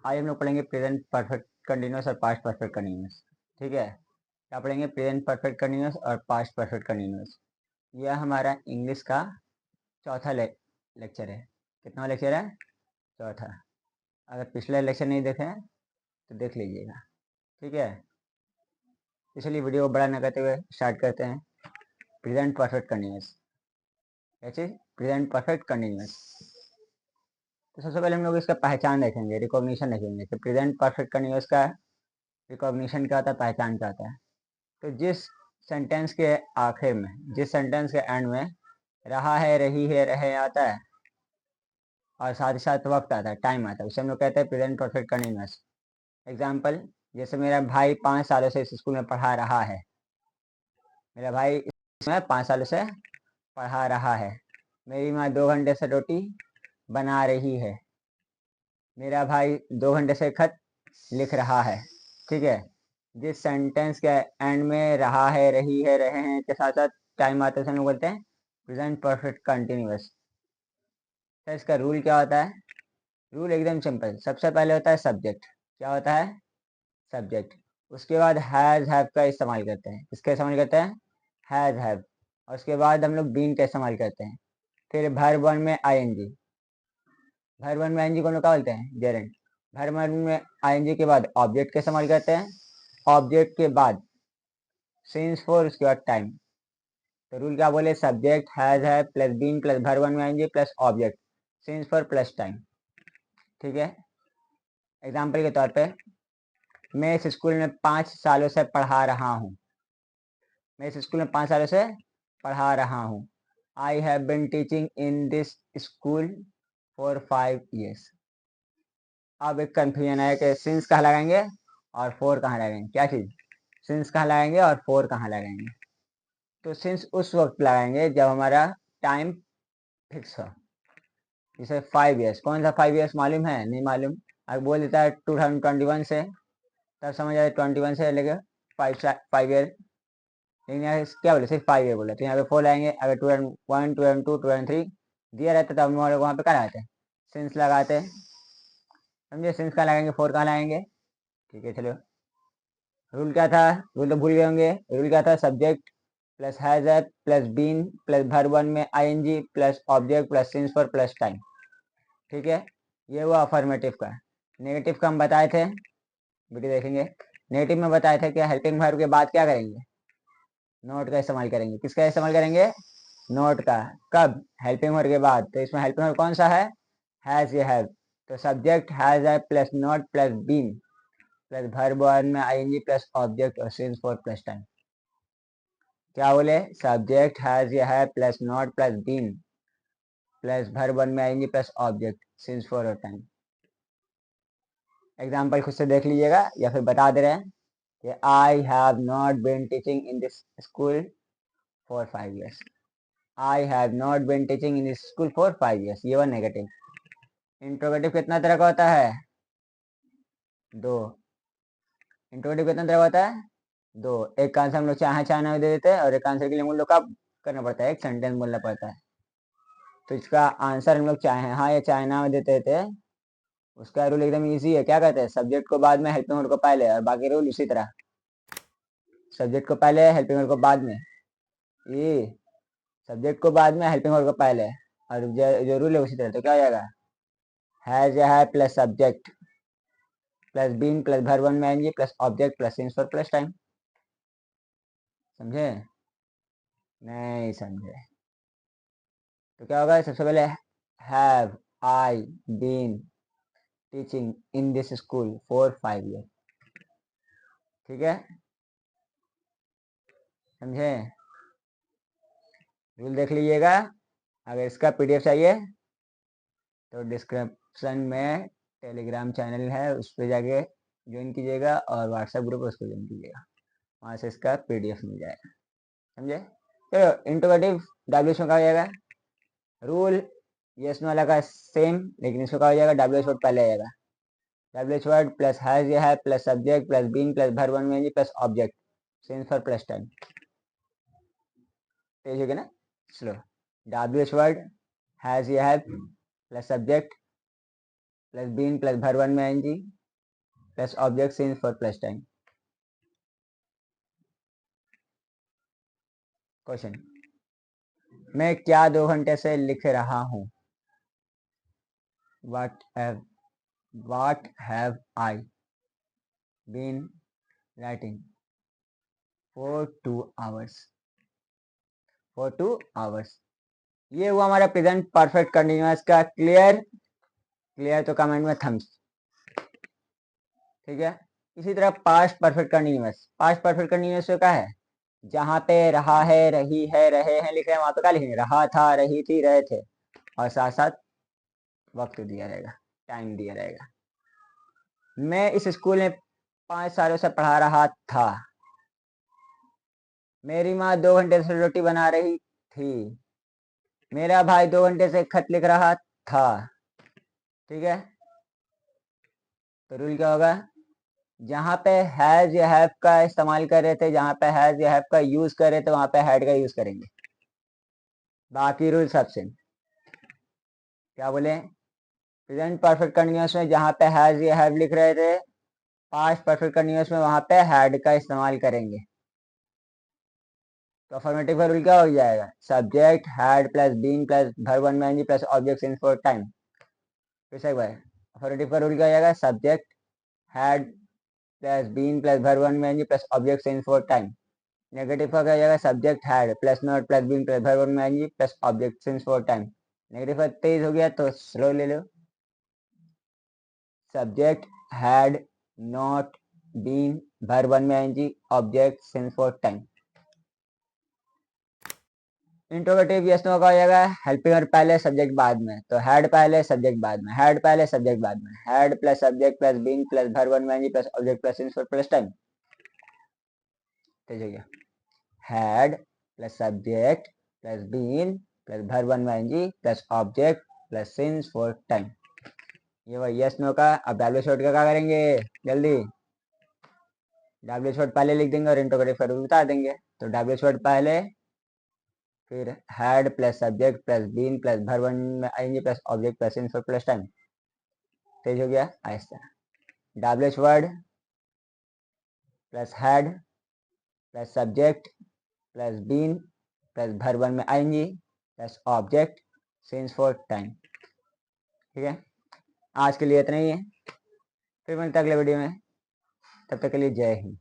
आज हम लोग पढ़ेंगे प्रेजेंट परफेक्ट कंटिन्यूस और पास्ट परफेक्ट कंटिन्यूस। ठीक है, क्या पढ़ेंगे? प्रेजेंट परफेक्ट कंटिन्यूस और पास्ट परफेक्ट कंटिन्यूस। यह हमारा इंग्लिश का चौथा लेक्चर है। कितना लेक्चर है? चौथा। अगर पिछले लेक्चर नहीं देखे हैं तो देख लीजिएगा। ठीक है, इसलिए वीडियो को बड़ा न करते हुए स्टार्ट करते हैं। Present perfect continuous. क्या चीज़? Present perfect continuous. तो सबसे पहले हम लोग इसका पहचान देखेंगे, रिकॉग्निशन देखेंगे कि प्रेजेंट परफेक्ट कंटिन्यूस का रिकॉग्निशन क्या होता है, पहचान क्या होता है। तो जिस सेंटेंस के आखिर में, जिस सेंटेंस के एंड में रहा है, रही है, रहे आता है और साथ ही साथ वक्त आता है, टाइम आता है, उसे हम लोग कहते हैं प्रेजेंट परफेक्ट कंटिन्यूअस। एग्जाम्पल, जैसे मेरा भाई 5 सालों से इस स्कूल में पढ़ा रहा है। मेरा भाई इसमें 5 सालों से पढ़ा रहा है। मेरी माँ 2 घंटे से रोटी बना रही है। मेरा भाई 2 घंटे से खत लिख रहा है। ठीक है, जिस सेंटेंस के एंड में रहा है, रही है, रहे हैं के साथ साथ टाइम आते हैं, हम लोग बोलते हैं प्रेजेंट परफेक्ट कंटिन्यूअस। तो इसका रूल क्या होता है? रूल एकदम सिंपल। सबसे पहले होता है सब्जेक्ट। क्या होता है? सब्जेक्ट। उसके बाद हैज हैव का इस्तेमाल करते हैं। किसका इस्तेमाल करते हैं? Has have. और उसके बाद हम लोग बीन का इस्तेमाल करते हैं। फिर वर्ब वन में आईएनजी। वर्ब वन में आईएनजी को क्या बोलते हैं? जेरेंट। वर्ब वन में आईएनजी के बाद ऑब्जेक्ट का इस्तेमाल करते हैं। ऑब्जेक्ट के बाद सिंस फॉर, उसके बाद टाइम। तो रूल क्या बोले? Subject has have plus been plus verb one में ING plus object since for plus time. ठीक है, एग्जाम्पल के तौर पे, मैं इस स्कूल में 5 सालों से पढ़ा रहा हूँ। मैं इस स्कूल में 5 सालों से पढ़ा रहा हूँ। I have been teaching in this school for 5 years। अब एक कंफ्यूजन है कि सिंस कहाँ लगाएंगे और फोर कहाँ लगाएंगे। क्या चीज़? सिंस कहाँ लगाएंगे और फोर कहाँ लगाएंगे। तो सिंस उस वक्त लगाएंगे जब हमारा टाइम फिक्स हो। जैसे 5 years, कौन सा 5 years मालूम है? नहीं मालूम। अगर बोल देता है 2021 से, तब समझ आए 21 से लेके 5 ईयर। लेकिन यहाँ क्या बोले? सिर्फ 5 ईयर बोले, तो यहाँ पे 4 लाएंगे। अगर 2001, 2002, 2003 दिया रहता तब हम लोग वहाँ पे क्या लगाते हैं? सिंस लगाते हैं। समझे? सिंस कहाँ लगाएंगे, 4 कहाँ लगाएंगे। ठीक है, चलो। रूल क्या था? रूल तो भूल गए होंगे। रूल क्या था? Subject plus has have plus been plus verb one में ING plus object plus since for plus time. ठीक है, ये हुआ अफर्मेटिव का। नेगेटिव का हम बताए थे, वीडियो देखेंगे। नेगेटिव में बताए थे कि हेल्पिंग वर्ब के बाद क्या करेंगे? नोट का इस्तेमाल करेंगे। किसका इस्तेमाल करेंगे? नोट का। कब? हेल्पिंग वर्ब के बाद। तो इसमें हेल्पिंग वर्ब कौन सा है? हैज या हैव। तो subject has have plus not plus been plus verb one में आईएनजी प्लस ऑब्जेक्ट और सिंस फॉर प्लस टाइम। क्या बोले? सब्जेक्ट हैज या have plus not plus been plus verb one में ING plus object since for और time. Example खुद से देख लीजिएगा या फिर बता दे रहे हैं कि I have not been teaching in this school for 5 years। I have not been teaching in this school for 5 years। ये वो नेगेटिव। इंट्रोगेटिव कितना तरह का होता है? 2। इंट्रोगेटिव कितना तरह का होता है? 2। एक आंसर हम लोग चाहे चाहे ना दे देते हैं और एक आंसर के लिए हम लोग का करना पड़ता है, एक सेंटेंस बोलना पड़ता है। तो इसका आंसर हम लोग चाहे हाँ या चाहे ना में देते थे। उसका रूल एकदम इजी है। क्या कहते हैं? सब्जेक्ट को बाद में, हेल्पिंग वर्ब को पहले, और बाकी रूल उसी तरह। सब्जेक्ट को पहले, हेल्पिंग वर्ब को बाद में। ये सब्जेक्ट को बाद में, हेल्पिंग वर्ब को पहले, और जो रूल है उसी तरह। तो क्या हो जाएगा? हैज या है plus subject plus been plus verb one में आएंगे plus object plus since for plus time. समझे? नहीं समझे तो क्या होगा? सबसे पहले have I been teaching in this school for 5 years। ठीक है, समझे? रूल देख लीजिएगा। अगर इसका पीडीएफ चाहिए तो डिस्क्रिप्शन में टेलीग्राम चैनल है, उस पर जाके ज्वाइन कीजिएगा, और व्हाट्सएप ग्रुप उसको ज्वाइन कीजिएगा। वहाँ से इसका पीडीएफ मिल जाएगा। समझे? तो इंट्रोगेटिव डब्ल्यू में कहा जाएगा। रूल यस नो वाला का सेम, लेकिन इसमें कहा हो जाएगा डब्ल्यू एच वर्ड पहले आ जाएगा। W H word plus has या है plus subject plus been plus verb one में plus object since for plus time. तेज हो गया ना? Slow. W H word has या है plus subject plus been plus verb one में plus object since for plus time. Question, मैं क्या 2 घंटे से लिख रहा हूँ? What have I been writing for 2 hours? For 2 hours। ये हुआ हमारा प्रेजेंट परफेक्ट कंटिन्यूअस का। क्लियर तो कमेंट में थम्स। ठीक है। इसी तरह past perfect continuous. Past perfect continuous का है, जहाँ पे रहा है, रही है, रहे हैं लिख रहे हैं, वहां पे क्या लिखेंगे? रहा था, रही थी, रहे थे, और साथ साथ वक्त दिया रहेगा, टाइम दिया रहेगा। मैं इस स्कूल में 5 सालों से पढ़ा रहा था। मेरी माँ 2 घंटे से रोटी बना रही थी। मेरा भाई 2 घंटे से खत लिख रहा था। ठीक है। तो रूल क्या होगा? जहां पे हैज या हैव का इस्तेमाल कर रहे थे, जहां पे हैज या हैव का यूज कर रहे थे, वहां पे हैड का यूज करेंगे। बाकी रूल सब सेम। क्या बोले? प्रेजेंट परफेक्ट कंटिन्यूअस में जहां पे हैज या हैव लिख रहे थे, पास्ट परफेक्ट कंटिन्यूअस में वहां पे हैड का इस्तेमाल करेंगे। तो अफर्मेटिव का रूल क्या हो जाएगा? Subject had plus been plus verb one में NG plus object since for time. फिर से एक बार, अफर्मेटिव का रूल क्या हो जाएगा? Subject had plus been plus verb one में NG plus object since for time. Negative का क्या हो जाएगा? Subject had plus not plus been plus verb one में NG plus object since for time. Negative का तेज हो गया तो स्लो ले लो। Subject had not been verb one में NG object since for time. Interrogative yes no का हो जाएगा हेल्पिंग वर्ब पहले सब्जेक्ट बाद में, तो हैड पहले सब्जेक्ट बाद में, हैड पहले सब्जेक्ट बाद में, had plus subject plus being plus verb one में NG plus object plus since for plus time. तेज हो गया। Had plus subject plus been plus verb one में NG plus object plus since for time. ये वही yes no का। अब W short का क्या करेंगे? जल्दी डब्ल्यू शॉर्ट पहले लिख देंगे और इंट्रोगेटिव का रूल बता देंगे। तो डब्ल्यू शॉर्ट पहले, फिर had plus subject plus been plus verb one में आएंगे plus object plus since for plus time. तेज हो गया आहिस्ता। WH word plus had plus subject plus been plus verb one में आएंगी plus object since for time. ठीक है। आज के लिए इतना ही है, फिर मिलते हैं अगले वीडियो में। तब तक के लिए जय हिंद।